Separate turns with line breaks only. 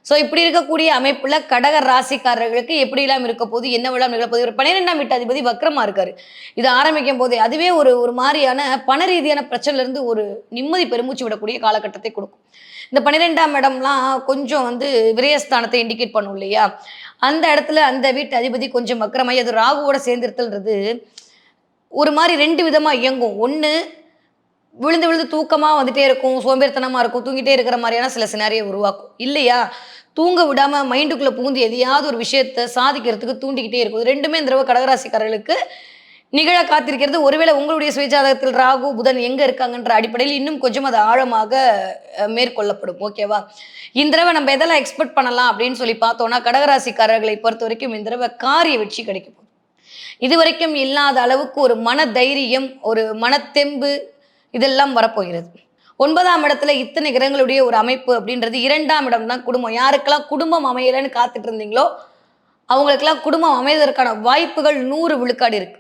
So இப்படி இருக்கக்கூடிய அமைப்புல கடக ராசிக்காரர்களுக்கு எப்படிலாம் இருக்க போது, என்னவெல்லாம் நிகழப்போது. ஒரு 12ஆம் வீட்டு அதிபதி வக்ரமா இருக்காரு. இது ஆரம்பிக்கும் போதே அதுவே ஒரு ஒரு மாரியான பண ரீதியான பிரச்சனையில இருந்து ஒரு நிம்மதி பெருமூச்சு விடக்கூடிய காலகட்டத்தை கொடுக்கும். இந்த 12ஆம் இடம்லாம் கொஞ்சம் விரயஸ்தானத்தை இண்டிகேட் பண்ணும் இல்லையா? அந்த இடத்துல அந்த வீட்டு அதிபதி கொஞ்சம் வக்ரமாயி அது ராகுவோட சேர்ந்திருத்தல்ன்றது ஒரு மாரி 2 விதமா இயங்கும். ஒண்ணு விழுந்து விழுந்து தூக்கமா வந்துட்டே இருக்கும். சோம்பேறித்தனமா இருக்கும். தூங்கிட்டே இருக்கிற மாரியான சில சினாரியோ உருவாக்கும். இல்லையா? தூங்க விடாம மைண்டுக்குள்ள புகுந்து எதையாவது ஒரு விஷயத்த சாதிக்கிறதுக்கு தூண்டிக்கிட்டே இருக்கும். இது 2மே இந்த தடவ கடகராசிக்காரர்களுக்கு நிகழ காத்திருக்கிறது. ஒருவேளை உங்களுடைய சுயஜாதகத்தில் ராகு, புதன் எங்க இருக்காங்கன்ற அடிப்படையில் இன்னும் கொஞ்சம் அது ஆழமாக மேற்கொள்ளப்படும். ஓகேவா? இந்த தடவ நம்ம எதெல்லாம் எக்ஸ்பெக்ட் பண்ணலாம் அப்படின்னு சொல்லி பார்த்தோம்னா, கடகராசிக்காரர்களை பொறுத்தவரைக்கும் இந்த தடவ காரிய வெற்றி கிடைக்க போகுது. இதுவரைக்கும் இல்லாத அளவுக்கு ஒரு மன தைரியம், ஒரு மனத்தெம்பு இதெல்லாம் வரப்போகிறது. 9ஆம் இடத்துல இத்தனை கிரகங்களுடைய ஒரு அமைப்பு அப்படின்றது 2ஆம் இடம் தான் குடும்பம். யாருக்கெல்லாம் குடும்பம் அமையலன்னு காத்துட்டு இருந்தீங்களோ, அவங்களுக்கெல்லாம் குடும்பம் அமைவதற்கான வாய்ப்புகள் 100 விழுக்காடு இருக்கு.